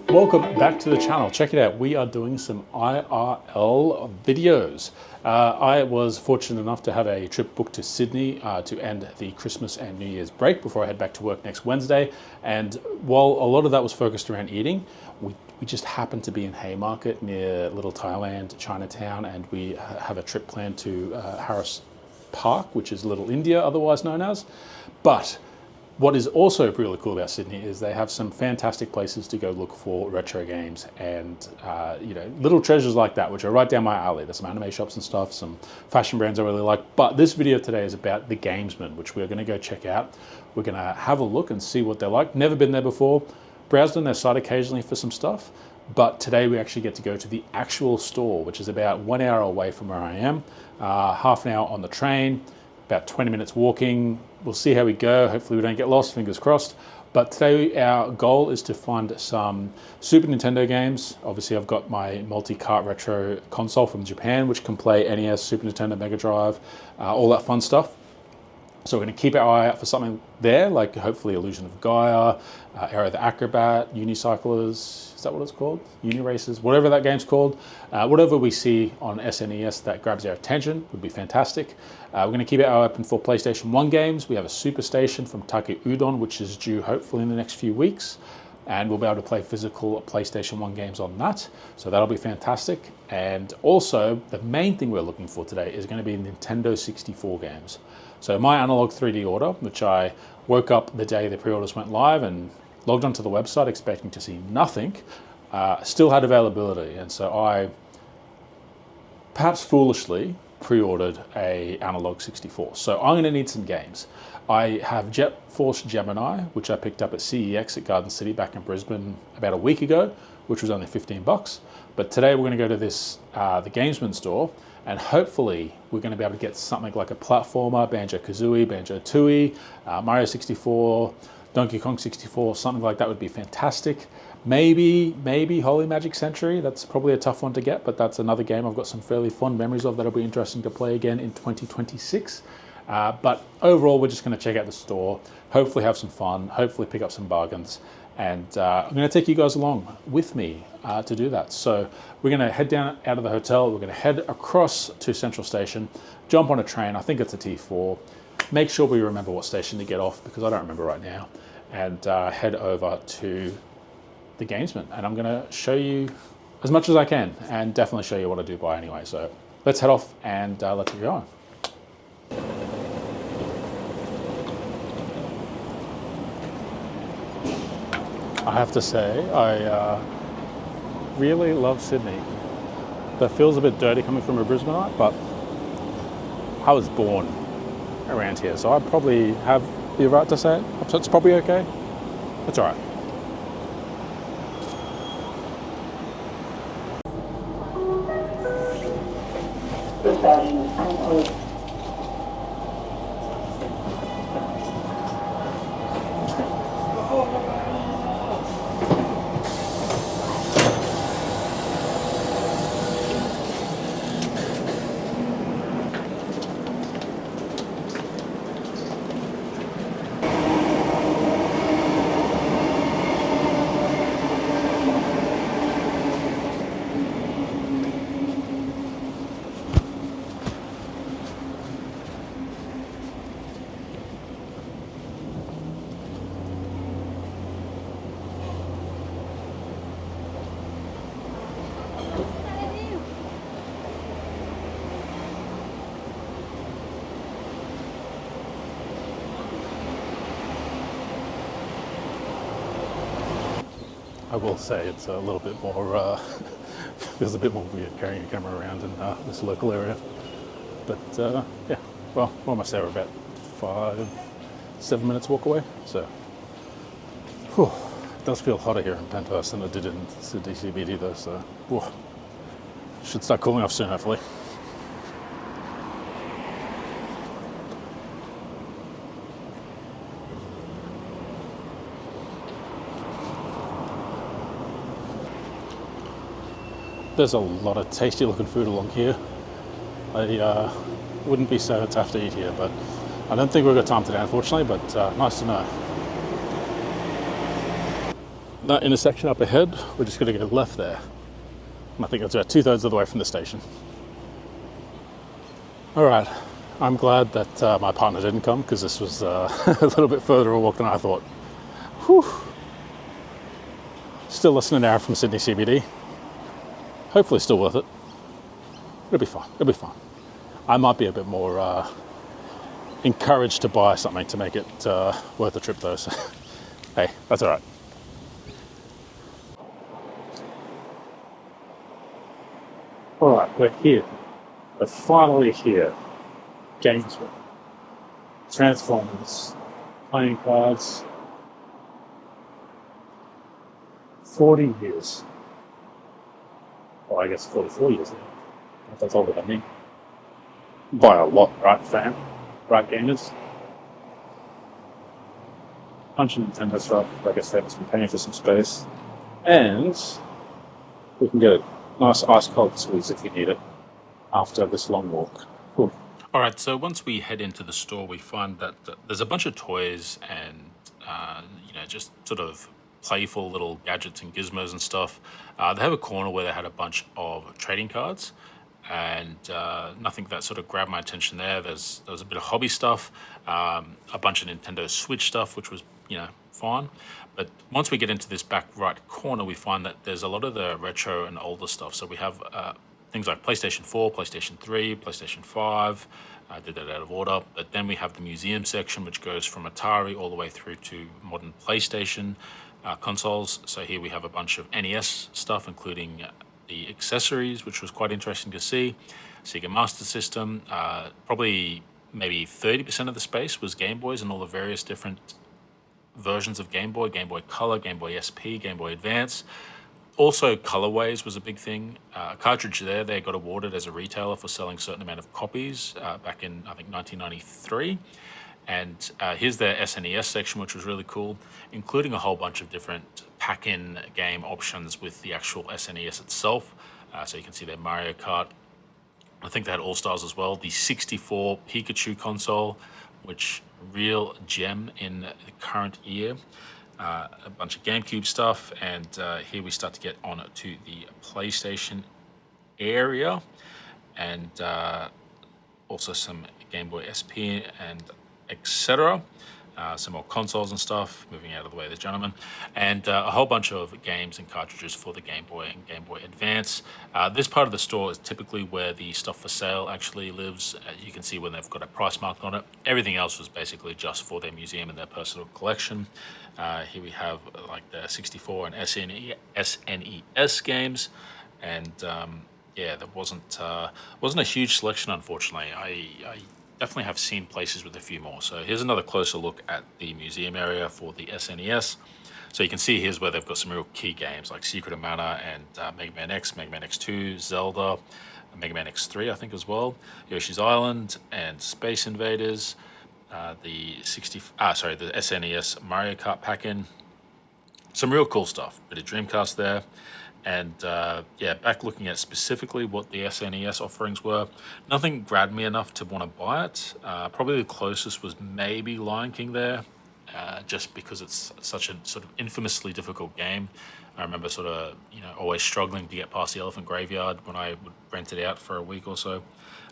Welcome back to the channel. Check it out. We are doing some IRL videos. I was fortunate enough to have a trip booked to Sydney to end the Christmas and New Year's break before I head back to work next Wednesday. And while a lot of that was focused around eating, we just happened to be in Haymarket near Little Thailand, Chinatown, and we have a trip planned to Harris Park, which is Little India, otherwise known as. But what is also really cool about Sydney is they have some fantastic places to go look for retro games and you know, little treasures like that, which are right down my alley. There's some anime shops and stuff, some fashion brands I really like. But this video today is about the Gamesmen, which we're going to go check out. We're going to have a look and see what they're like. Never been there before. Browsed on their site occasionally for some stuff. But today we actually get to go to the actual store, which is about 1 hour away from where I am. Half an hour on the train, about 20 minutes walking. We'll see how we go. Hopefully we don't get lost, fingers crossed. But today our goal is to find some Super Nintendo games. Obviously I've got my multi-cart retro console from Japan, which can play NES, Super Nintendo, Mega Drive, all that fun stuff. So we're going to keep our eye out for something there, like hopefully Illusion of Gaia, Aero the Acrobat, Unicyclers, is that what it's called? Uniracers, whatever that game's called. Whatever we see on SNES that grabs our attention would be fantastic. We're going to keep our eye open for PlayStation 1 games. We have a Super Station from Take Udon, which is due hopefully in the next few weeks. And we'll be able to play physical PlayStation 1 games on that. So that'll be fantastic. And also, the main thing we're looking for today is going to be Nintendo 64 games. So my analog 3D order, which I woke up the day the pre-orders went live and logged onto the website expecting to see nothing, still had availability. And so I, perhaps foolishly, pre-ordered a analog 64. So I'm going to need some games. I have Jet Force Gemini, which I picked up at CEX at Garden City back in Brisbane about a week ago, which was only 15 bucks. But today we're going to go to this, the Gamesmen store, and hopefully we're going to be able to get something like a platformer, Banjo-Kazooie, Banjo-Tooie, Mario 64, Donkey Kong 64, something like that would be fantastic. Maybe Holy Magic Century. That's probably a tough one to get, but that's another game I've got some fairly fond memories of that'll be interesting to play again in 2026. But overall, we're just going to check out the store, hopefully have some fun, hopefully pick up some bargains. And I'm going to take you guys along with me to do that. So we're going to head down out of the hotel. We're going to head across to Central Station, jump on a train. I think it's a T4. Make sure we remember what station to get off because I don't remember right now. And head over to the Gamesmen. And I'm going to show you as much as I can and definitely show you what I do buy anyway. So let's head off and let's get going. I have to say, I really love Sydney. That feels a bit dirty coming from a Brisbaneite, but I was born around here, so I probably have the right to say it. So it's probably okay. It's all right. I will say it's a little bit more, feels a bit more weird carrying a camera around in this local area. But yeah, well, we're almost there. We're about 7 minutes walk away. So, whew, it does feel hotter here in Penthurst than it did in Sydney CBD though. So, whew, should start cooling off soon, hopefully. There's a lot of tasty looking food along here. I wouldn't be so tough to eat here, but I don't think we've got time today, unfortunately, but nice to know. That intersection up ahead, we're just going to go left there. And I think that's about 2/3 of the way from the station. All right, I'm glad that my partner didn't come because this was a little bit further a walk than I thought. Whew. Still less than an hour from Sydney CBD. Hopefully still worth it. It'll be fine. It'll be fine. I might be a bit more encouraged to buy something to make it worth the trip though. So, hey, that's all right. All right, we're here. We're finally here. Gamesmen. Transformers. Playing cards. 40 years. Well, I guess 44 years now. That's older than me. By a lot, right, fam? Right, gamers? Bunch of Nintendo stuff. Like I said, it's been paying for some space. And we can get a nice ice cold squeeze if you need it after this long walk. Cool. All right, so once we head into the store, we find that there's a bunch of toys and, just sort of playful little gadgets and gizmos and stuff. They have a corner where they had a bunch of trading cards, and nothing that sort of grabbed my attention there. There was a bit of hobby stuff, a bunch of Nintendo Switch stuff, which was fine. But once we get into this back right corner, we find that there's a lot of the retro and older stuff. So we have things like PlayStation 4, PlayStation 3, PlayStation 5. I did that out of order. But then we have the museum section, which goes from Atari all the way through to modern PlayStation consoles. So here we have a bunch of NES stuff, including the accessories, which was quite interesting to see. Sega Master System, probably maybe 30% of the space was Game Boys and all the various different versions of Game Boy Color, Game Boy SP, Game Boy Advance. Also, colorways was a big thing. A cartridge there, they got awarded as a retailer for selling a certain amount of copies back in, I think, 1993. And here's their SNES section, which was really cool, including a whole bunch of different pack-in game options with the actual SNES itself. So you can see their Mario Kart. I think they had All-Stars as well. The 64 Pikachu console, which real gem in the current year. A bunch of GameCube stuff, and here we start to get on to the PlayStation area, and also some Game Boy SP and etc. Some more consoles and stuff, moving out of the way of the gentleman, and a whole bunch of games and cartridges for the Game Boy and Game Boy Advance. This part of the store is typically where the stuff for sale actually lives. You can see when they've got a price mark on it. Everything else was basically just for their museum and their personal collection. Here we have like the 64 and SNES games, and there wasn't a huge selection, unfortunately. I definitely have seen places with a few more. So here's another closer look at the museum area for the SNES. So you can see here's where they've got some real key games like Secret of Mana and Mega Man X, Mega Man X2, Zelda, Mega Man X3, I think as well, Yoshi's Island and Space Invaders, the SNES Mario Kart pack-in. Some real cool stuff. Bit of Dreamcast there. And back looking at specifically what the SNES offerings were, nothing grabbed me enough to want to buy it. Probably the closest was maybe Lion King there, just because it's such a sort of infamously difficult game. I remember sort of, always struggling to get past the Elephant Graveyard when I would rent it out for a week or so.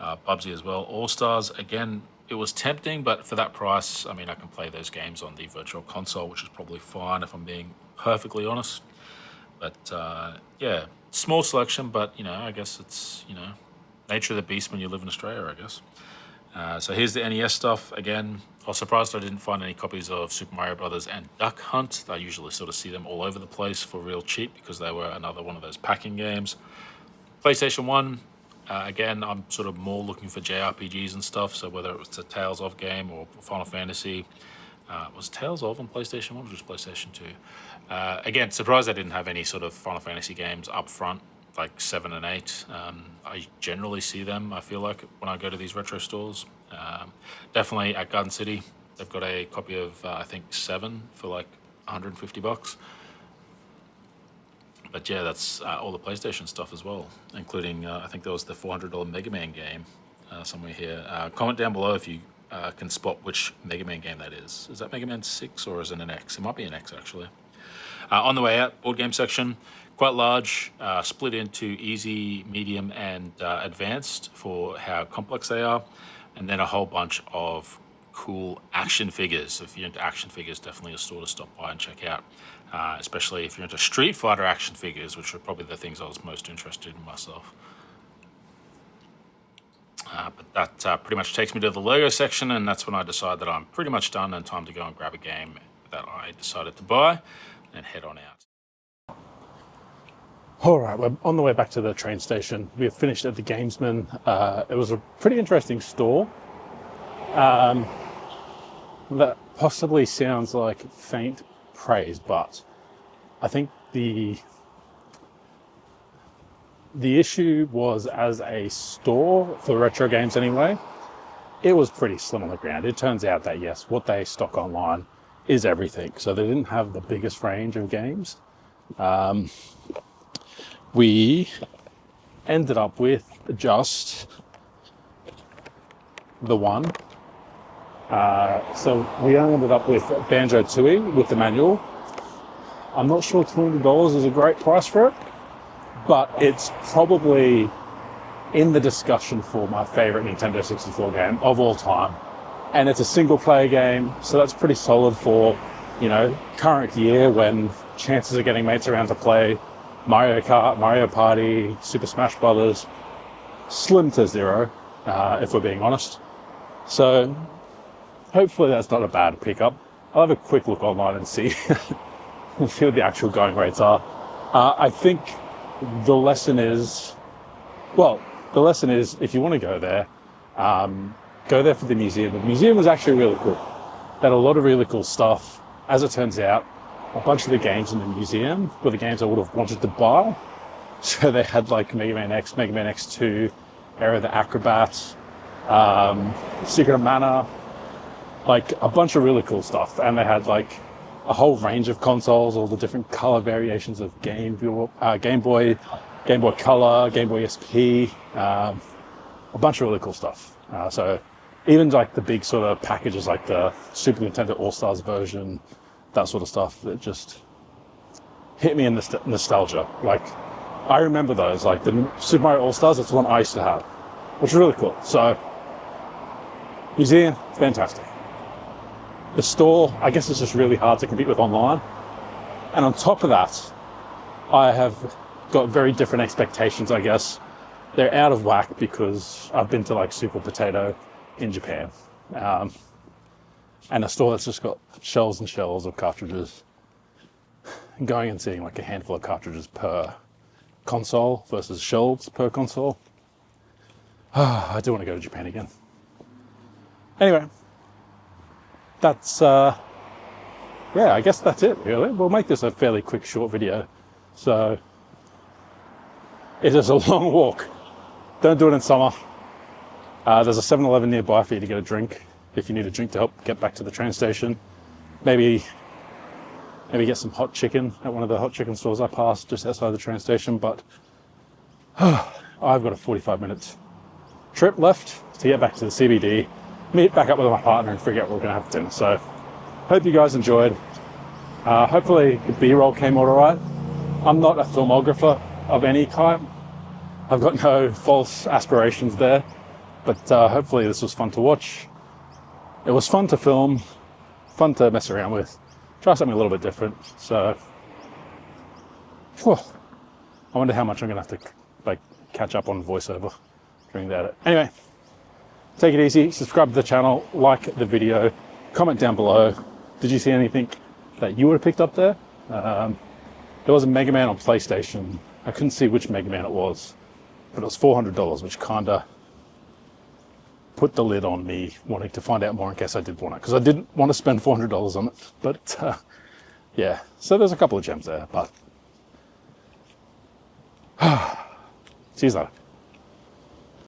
Bubsy as well. All-Stars, again, it was tempting, but for that price, I mean, I can play those games on the Virtual Console, which is probably fine if I'm being perfectly honest. But small selection, but I guess it's nature of the beast when you live in Australia, I guess. So here's the NES stuff again. I was surprised I didn't find any copies of Super Mario Brothers and Duck Hunt. I usually sort of see them all over the place for real cheap because they were another one of those packing games. PlayStation 1, again, I'm sort of more looking for JRPGs and stuff, so whether it was a Tales of game or Final Fantasy. Was Tales of on PlayStation 1 or just PlayStation 2? Again, surprised I didn't have any sort of Final Fantasy games up front, like 7 and 8. I generally see them, I feel like, when I go to these retro stores. Definitely at Garden City, they've got a copy of, I think, 7 for like $150. But yeah, that's all the PlayStation stuff as well, including, I think there was the $400 Mega Man game somewhere here. Comment down below if you can spot which Mega Man game that is. Is that Mega Man 6 or is it an X? It might be an X, actually. On the way out, board game section, quite large, split into easy, medium, and advanced for how complex they are, and then a whole bunch of cool action figures. If you're into action figures, definitely a store to stop by and check out, especially if you're into Street Fighter action figures, which are probably the things I was most interested in myself. But that pretty much takes me to the Lego section, and that's when I decide that I'm pretty much done and time to go and grab a game that I decided to buy and head on out. All right, we're on the way back to the train station. We have finished at the Gamesmen. It was a pretty interesting store. That possibly sounds like faint praise, but I think the issue was, as a store for retro games anyway, it was pretty slim on the ground. It turns out that, yes, what they stock online is everything. So they didn't have the biggest range of games. We ended up with just the one. So we ended up with Banjo-Tooie with the manual. I'm not sure $200 is a great price for it, but it's probably in the discussion for my favorite Nintendo 64 game of all time. And it's a single player game, so that's pretty solid for, you know, current year when chances of getting mates around to play Mario Kart, Mario Party, Super Smash Brothers, slim to zero, if we're being honest. So hopefully that's not a bad pickup. I'll have a quick look online and see, see what the actual going rates are. I think the lesson is, if you want to go there for the museum. The museum was actually really cool. They had a lot of really cool stuff. As it turns out, a bunch of the games in the museum were the games I would have wanted to buy. So they had like Mega Man X, Mega Man X2, Era the Acrobat, Secret of Mana, like a bunch of really cool stuff. And they had like a whole range of consoles, all the different color variations of Game Boy Color, Game Boy SP, a bunch of really cool stuff. So even like the big sort of packages like the Super Nintendo All-Stars version, that sort of stuff, that just hit me in nostalgia. Like, I remember those, like the Super Mario All-Stars, that's the one I used to have, which is really cool. So, museum, fantastic. The store, I guess it's just really hard to compete with online. And on top of that, I have got very different expectations, I guess. They're out of whack because I've been to like Super Potato in Japan. And a store that's just got shelves and shelves of cartridges. And going and seeing like a handful of cartridges per console versus shelves per console. I do want to go to Japan again. Anyway, that's, yeah, I guess that's it really. We'll make this a fairly quick, short video. So, it is a long walk. Don't do it in summer. There's a 7-Eleven nearby for you to get a drink if you need a drink to help get back to the train station. Maybe get some hot chicken at one of the hot chicken stores I passed just outside the train station. But I've got a 45-minute trip left to get back to the CBD, meet back up with my partner and figure out what we're going to have for dinner. So hope you guys enjoyed. Hopefully the B-roll came out all right. I'm not a filmographer of any kind. I've got no false aspirations there, but hopefully this was fun to watch. It was fun to film, fun to mess around with, try something a little bit different. So, I wonder how much I'm gonna have to like catch up on voiceover during that. Anyway, take it easy, subscribe to the channel, like the video, comment down below. Did you see anything that you would have picked up there? There was a Mega Man on PlayStation. I couldn't see which Mega Man it was, but it was $400, which kind of put the lid on me wanting to find out more in case I did want it, because I didn't want to spend $400 on it. But yeah, so there's a couple of gems there, but see you later.